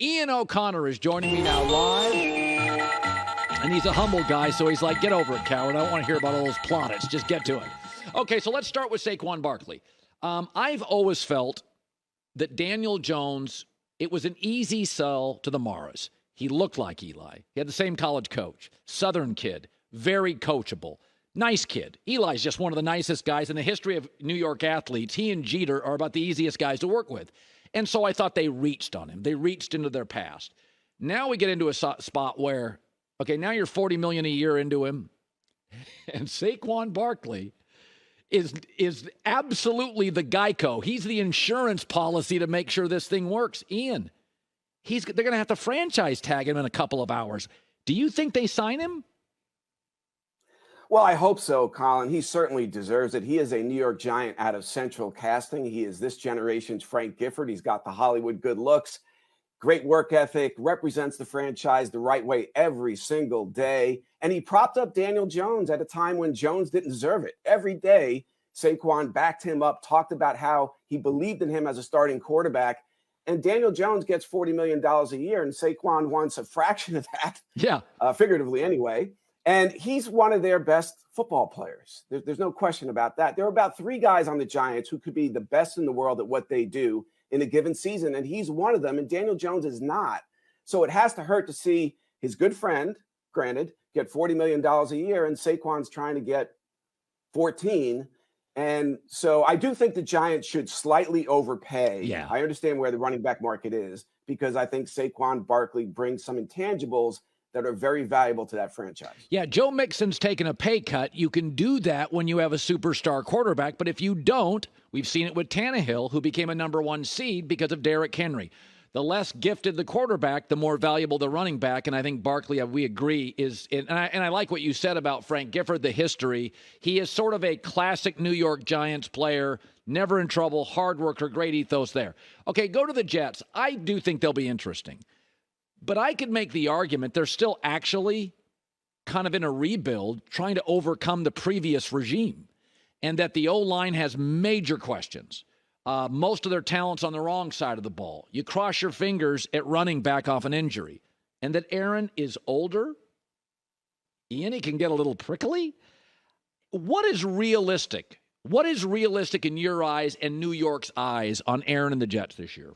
Ian O'Connor is joining me now live. And he's a humble guy, so he's like, get over it, coward. I don't want to hear about all those plaudits. Just get to it. Okay, so let's start with Saquon Barkley. I've always felt that Daniel Jones, it was an easy sell to the Maras. He looked like Eli. He had the same college coach. Southern kid. Very coachable. Nice kid. Eli's just one of the nicest guys in the history of New York athletes. He and Jeter are about the easiest guys to work with. And so I thought they reached on him. They reached into their past. Now we get into a spot where, okay, now you're $40 million a year into him. And Saquon Barkley is absolutely the Geico. He's the insurance policy to make sure this thing works. Ian, they're going to have to franchise tag him in a couple of hours. Do you think they sign him? Well, I hope so, Colin. He certainly deserves it. He is a New York Giant out of central casting. He is this generation's Frank Gifford. He's got the Hollywood good looks, great work ethic, represents the franchise the right way every single day. And he propped up Daniel Jones at a time when Jones didn't deserve it. Every day, Saquon backed him up, talked about how he believed in him as a starting quarterback. And Daniel Jones gets $40 million a year, and Saquon wants a fraction of that. Yeah. Figuratively anyway. And he's one of their best football players. There's no question about that. There are about 3 guys on the Giants who could be the best in the world at what they do in a given season, and he's one of them, and Daniel Jones is not. So it has to hurt to see his good friend, granted, get $40 million a year, and Saquon's trying to get 14. And so I do think the Giants should slightly overpay. Yeah. I understand where the running back market is, because I think Saquon Barkley brings some intangibles that are very valuable to that franchise. Yeah, Joe Mixon's taken a pay cut. You can do that when you have a superstar quarterback, but if you don't, we've seen it with Tannehill, who became a number 1 seed because of Derrick Henry. The less gifted the quarterback, the more valuable the running back, and I think Barkley, we agree, is – and I like what you said about Frank Gifford, the history. He is sort of a classic New York Giants player, never in trouble, hard worker, great ethos there. Okay, go to the Jets. I do think they'll be interesting. But I could make the argument they're still actually kind of in a rebuild, trying to overcome the previous regime, and that the O-line has major questions. Most of their talent's on the wrong side of the ball. You cross your fingers at running back off an injury. And that Aaron is older. Ian, he can get a little prickly. What is realistic? What is realistic in your eyes and New York's eyes on Aaron and the Jets this year?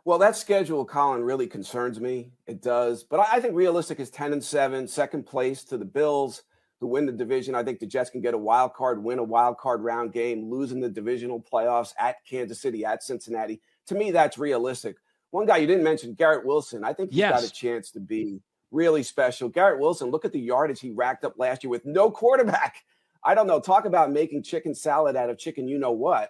Well, that schedule, Colin, really concerns me. It does. But I think realistic is 10-7, second place to the Bills, who win the division. I think the Jets can get a wild card, win a wild card round game, lose in the divisional playoffs at Kansas City, at Cincinnati. To me, that's realistic. One guy you didn't mention, Garrett Wilson. I think he's got a chance to be really special. Garrett Wilson, look at the yardage he racked up last year with no quarterback. I don't know. Talk about making chicken salad out of chicken you-know-what.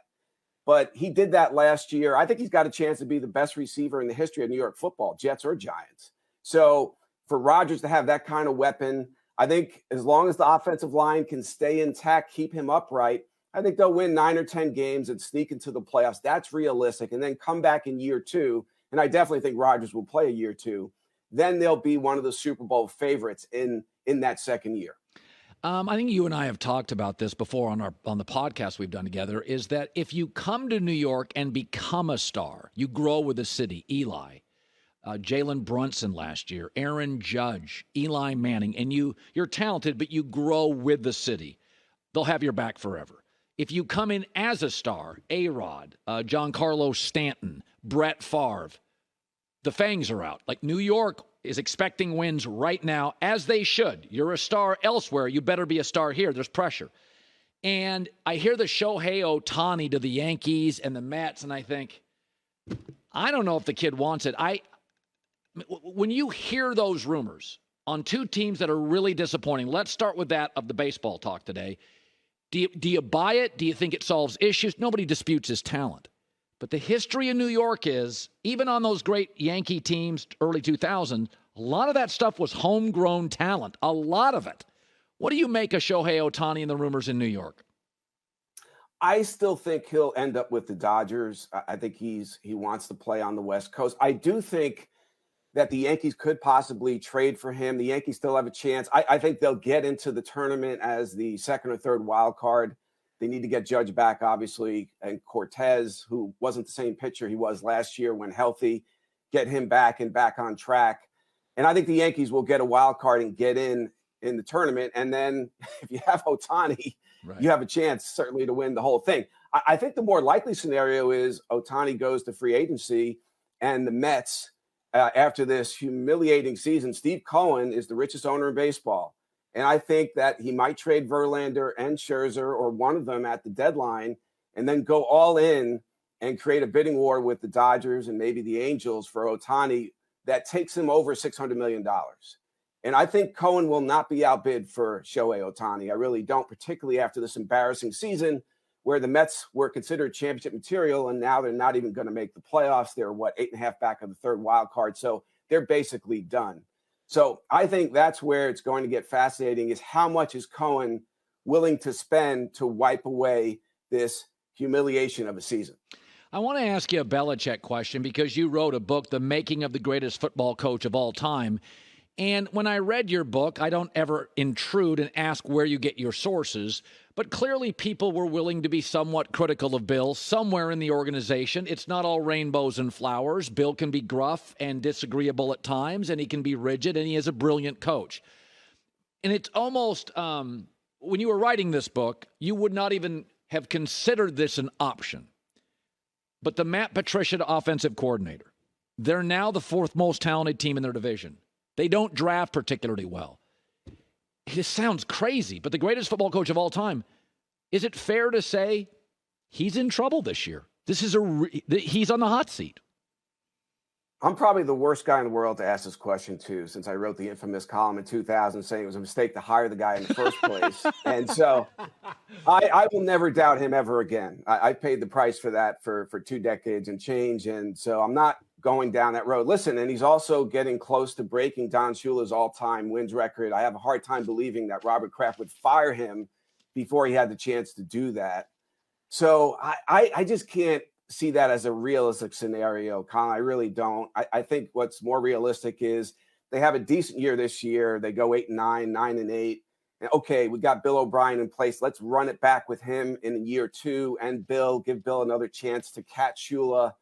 But he did that last year. I think he's got a chance to be the best receiver in the history of New York football, Jets or Giants. So for Rodgers to have that kind of weapon, I think as long as the offensive line can stay intact, keep him upright, I think they'll win 9 or 10 games and sneak into the playoffs. That's realistic. And then come back in year 2. And I definitely think Rodgers will play a year 2. Then they'll be one of the Super Bowl favorites in that second year. I think you and I have talked about this before on the podcast we've done together, is that if you come to New York and become a star, you grow with the city. Eli, Jalen Brunson last year, Aaron Judge, Eli Manning, and you're talented, but you grow with the city. They'll have your back forever. If you come in as a star, A-Rod, Giancarlo Stanton, Brett Favre, the fangs are out. Like New York is expecting wins right now, as they should. You're a star elsewhere. You better be a star here. There's pressure. And I hear the Shohei Ohtani to the Yankees and the Mets, and I think, I don't know if the kid wants it. When you hear those rumors on 2 teams that are really disappointing, let's start with that of the baseball talk today. Do you buy it? Do you think it solves issues? Nobody disputes his talent. But the history in New York is, even on those great Yankee teams, early 2000s, a lot of that stuff was homegrown talent. A lot of it. What do you make of Shohei Ohtani and the rumors in New York? I still think he'll end up with the Dodgers. I think he wants to play on the West Coast. I do think that the Yankees could possibly trade for him. The Yankees still have a chance. I think they'll get into the tournament as the second or third wild card. They need to get Judge back, obviously, and Cortez, who wasn't the same pitcher he was last year when healthy. get him back on track. And I think the Yankees will get a wild card and get in the tournament. And then if you have Ohtani, right, you have a chance certainly to win the whole thing. I think the more likely scenario is Ohtani goes to free agency and the Mets, after this humiliating season, Steve Cohen is the richest owner in baseball. And I think that he might trade Verlander and Scherzer or one of them at the deadline and then go all in and create a bidding war with the Dodgers and maybe the Angels for Ohtani that takes him over $600 million. And I think Cohen will not be outbid for Shohei Ohtani. I really don't, particularly after this embarrassing season where the Mets were considered championship material, and now they're not even going to make the playoffs. They're, 8.5 back of the third wild card. So they're basically done. So I think that's where it's going to get fascinating, is how much is Cohen willing to spend to wipe away this humiliation of a season. I want to ask you a Belichick question because you wrote a book, The Making of the Greatest Football Coach of All Time. And when I read your book, I don't ever intrude and ask where you get your sources, but clearly people were willing to be somewhat critical of Bill somewhere in the organization. It's not all rainbows and flowers. Bill can be gruff and disagreeable at times, and he can be rigid, and he is a brilliant coach. And it's almost, when you were writing this book, you would not even have considered this an option. But the Matt Patricia offensive coordinator, they're now the fourth most talented team in their division. They don't draft particularly well. This sounds crazy, but the greatest football coach of all time, is it fair to say he's in trouble this year? This is he's on the hot seat. I'm probably the worst guy in the world to ask this question to, since I wrote the infamous column in 2000 saying it was a mistake to hire the guy in the first place. And so I will never doubt him ever again. I paid the price for that for 2 decades and change. And so I'm not going down that road. Listen, and he's also getting close to breaking Don Shula's all-time wins record. I have a hard time believing that Robert Kraft would fire him before he had the chance to do that. So I just can't see that as a realistic scenario, Colin. I really don't. I think what's more realistic is they have a decent year this year. They go 8-9, 9-8. And okay, we got Bill O'Brien in place. Let's run it back with him in year 2 and give Bill another chance to catch Shula.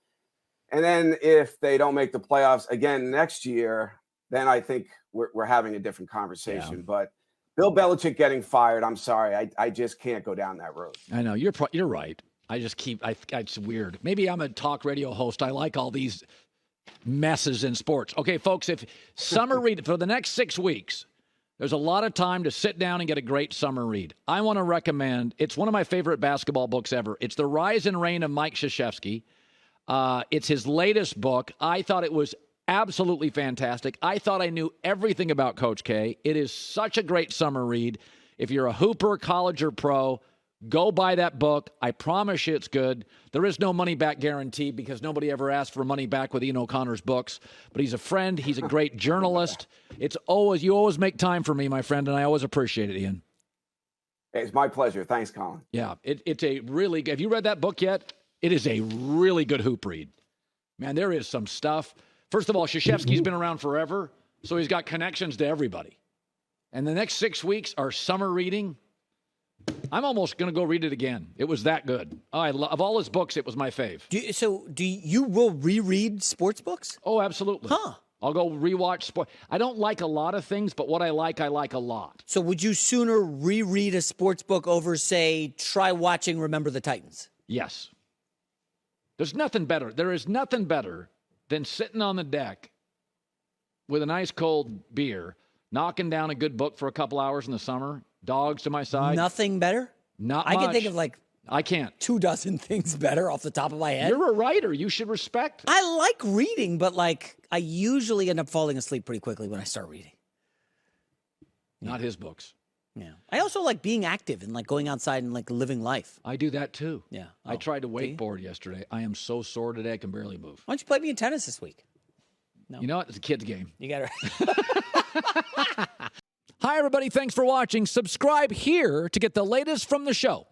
And then if they don't make the playoffs again next year, then I think we're having a different conversation. Yeah. But Bill Belichick getting fired, I'm sorry. I just can't go down that road. I know. You're right. It's weird. Maybe I'm a talk radio host. I like all these messes in sports. Okay, folks, if summer read for the next 6 weeks, there's a lot of time to sit down and get a great summer read. I want to recommend, it's one of my favorite basketball books ever. It's The Rise and Reign of Mike Krzyzewski. It's his latest book. I thought it was absolutely fantastic. I thought I knew everything about Coach K. It is such a great summer read. If you're a hooper, college, or pro, go buy that book. I promise you it's good. There is no money-back guarantee because nobody ever asked for money back with Ian O'Connor's books. But he's a friend. He's a great journalist. You always make time for me, my friend, and I always appreciate it, Ian. It's my pleasure. Thanks, Colin. Yeah, it's a really – have you read that book yet? It is a really good hoop read. Man, there is some stuff. First of all, Krzyzewski's been around forever, so he's got connections to everybody. And the next 6 weeks are summer reading. I'm almost going to go read it again. It was that good. Of all his books, it was my fave. Do you will reread sports books? Oh, absolutely. Huh. I'll go rewatch sport. I don't like a lot of things, but what I like a lot. So would you sooner reread a sports book over, say, try watching Remember the Titans? Yes. There's nothing better. There is nothing better than sitting on the deck with a nice cold beer, knocking down a good book for a couple hours in the summer, dogs to my side. Nothing better? Not much. I can think of I can't. 2 dozen things better off the top of my head. You're a writer. You should respect. I like reading, but I usually end up falling asleep pretty quickly when I start reading. Not his books. Yeah. I also like being active and going outside and living life. I do that too. Yeah. I tried to wakeboard yesterday. I am so sore today I can barely move. Why don't you play me in tennis this week? No. You know what? It's a kid's game. You got it. Hi, everybody. Thanks for watching. Subscribe here to get the latest from the show.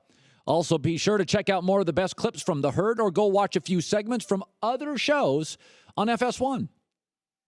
Also, be sure to check out more of the best clips from The Herd or go watch a few segments from other shows on FS1.